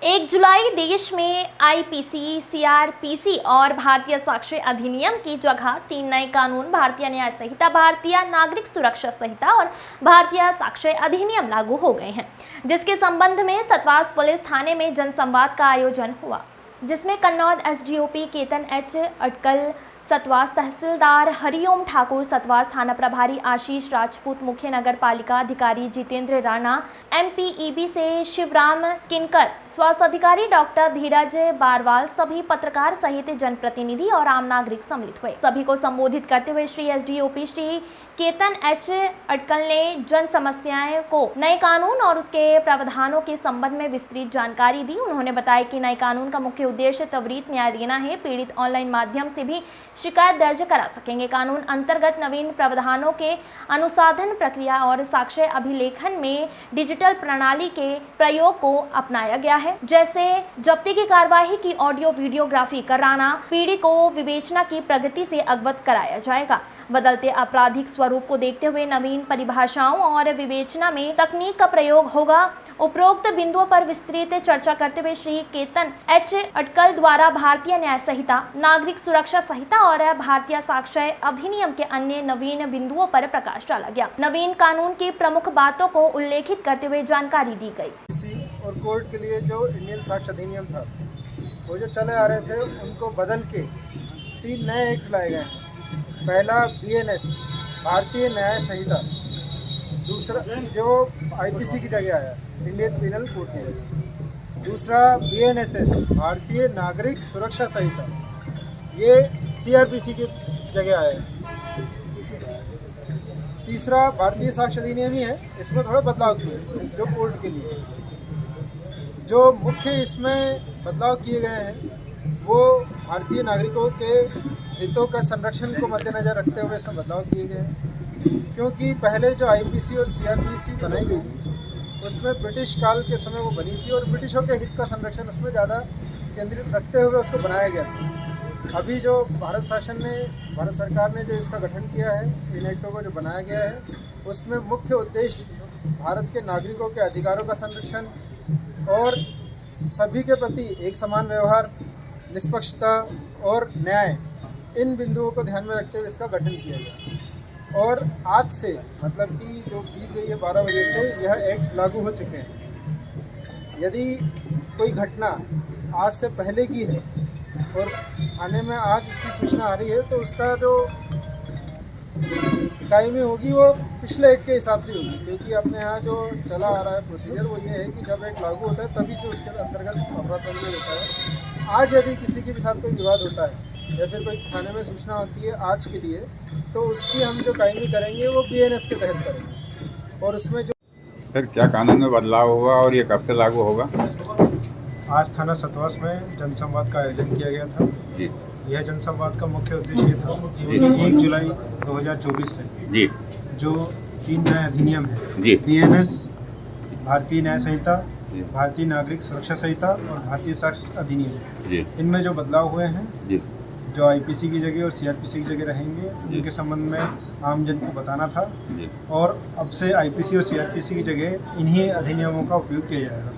1 जुलाई देश में IPC, CrPC और भारतीय साक्ष्य अधिनियम की जगह 3 नए कानून भारतीय न्याय संहिता, भारतीय नागरिक सुरक्षा संहिता और भारतीय साक्ष्य अधिनियम लागू हो गए हैं, जिसके संबंध में सतवास पुलिस थाने में जनसंवाद का आयोजन हुआ, जिसमें कन्नौज एसडीओपी केतन एच अटकल, सतवास तहसीलदार हरिओम ठाकुर, सतवास थाना प्रभारी आशीष राजपूत, मुख्य नगर पालिका अधिकारी जितेंद्र राणा, एमपीईबी से शिवराम किनकर, स्वास्थ्य अधिकारी डॉक्टर धीरज बारवाल, सभी पत्रकार सहित जनप्रतिनिधि और आम नागरिक सम्मिलित हुए। सभी को संबोधित करते हुए श्री एसडीओपी श्री केतन एच अटकल ने जन समस्याओं को नए कानून और उसके प्रावधानों के संबंध में विस्तृत जानकारी दी। उन्होंने बताया कि नए कानून का मुख्य उद्देश्य त्वरित न्याय देना है। पीड़ित ऑनलाइन माध्यम से भी शिकायत दर्ज करा सकेंगे। कानून अंतर्गत नवीन प्रावधानों के अनुसाधन प्रक्रिया और साक्ष्य अभिलेखन में डिजिटल प्रणाली के प्रयोग को अपनाया गया है, जैसे जब्ती की कार्यवाही की ऑडियो वीडियोग्राफी कराना। पीड़ित को विवेचना की प्रगति से अवगत कराया जाएगा। बदलते आपराधिक स्वरूप को देखते हुए नवीन परिभाषाओं और विवेचना में तकनीक का प्रयोग होगा। उपरोक्त बिंदुओं पर विस्तृत चर्चा करते हुए श्री केतन एच अटकल द्वारा भारतीय न्याय संहिता, नागरिक सुरक्षा संहिता और भारतीय साक्ष्य अधिनियम के अन्य नवीन बिंदुओं पर प्रकाश डाला गया। नवीन कानून की प्रमुख बातों को उल्लेखित करते हुए जानकारी दी गई। और कोर्ट के लिए जो इंडियन साक्ष्य अधिनियम था, वो जो चले आ रहे थे, उनको बदल के 3 नए एक्ट लाए गए हैं। पहला बीएनएस, भारतीय न्याय संहिता। दूसरा जो आईपीसी की जगह आया, इंडियन पिनल कोड की जगह। दूसरा बीएनएसएस, भारतीय नागरिक सुरक्षा संहिता, ये सीआरपीसी की जगह आया है। तीसरा भारतीय साक्ष्य अधिनियम ही है, इसमें थोड़ा बदलाव किए जो कोर्ट के लिए। जो मुख्य इसमें बदलाव किए गए हैं वो भारतीय नागरिकों के हितों का संरक्षण को मद्देनजर रखते हुए इसमें बदलाव किए गए हैं। क्योंकि पहले जो आईपीसी और सीआरपीसी बनाई गई थी, उसमें ब्रिटिश काल के समय वो बनी थी और ब्रिटिशों के हित का संरक्षण उसमें ज़्यादा केंद्रित रखते हुए उसको बनाया गया था। अभी जो भारत सरकार ने जो इसका गठन किया है, इन एक्टों को जो बनाया गया है, उसमें मुख्य उद्देश्य भारत के नागरिकों के अधिकारों का संरक्षण और सभी के प्रति एक समान व्यवहार, निष्पक्षता और न्याय, इन बिंदुओं को ध्यान में रखते हुए इसका गठन किया गया। और आज से मतलब कि जो बीत गई है 12 बजे से यह एक्ट लागू हो चुके हैं। यदि कोई घटना आज से पहले की है और थाने में आज इसकी सूचना आ रही है, तो उसका जो टाइमिंग होगी वो पिछले एक्ट के हिसाब से होगी। क्योंकि अपने यहाँ जो चला आ रहा है प्रोसीजर वो ये है कि जब एक्ट लागू होता है तभी से उसके अंतर्गत अपराध पंजीबद्ध होता है। आज यदि किसी के भी साथ कोई विवाद होता है या फिर कोई थाने में सूचना होती है आज के लिए, तो उसकी हम जो टाइमिंग करेंगे वो बीएनएस के तहत करेंगे। और उसमें जो सर क्या कानून में बदलाव हुआ और ये कब से लागू होगा? आज थाना सतवास में जनसंवाद का आयोजन किया गया था जी। यह जनसंवाद का मुख्य उद्देश्य था कि 1 जुलाई 2024 से जी जो 3 नए अधिनियम है, जी, बीएनएस, भारतीय न्याय संहिता, भारतीय नागरिक सुरक्षा संहिता और भारतीय साक्ष्य अधिनियम जी, इनमें जो बदलाव हुए हैं जी, जो आईपीसी की जगह और सीआरपीसी की जगह रहेंगे, उनके संबंध में आम जन को बताना था जी। और अब से आईपीसी और सीआरपीसी की जगह इन्हीं अधिनियमों का उपयोग किया जाएगा।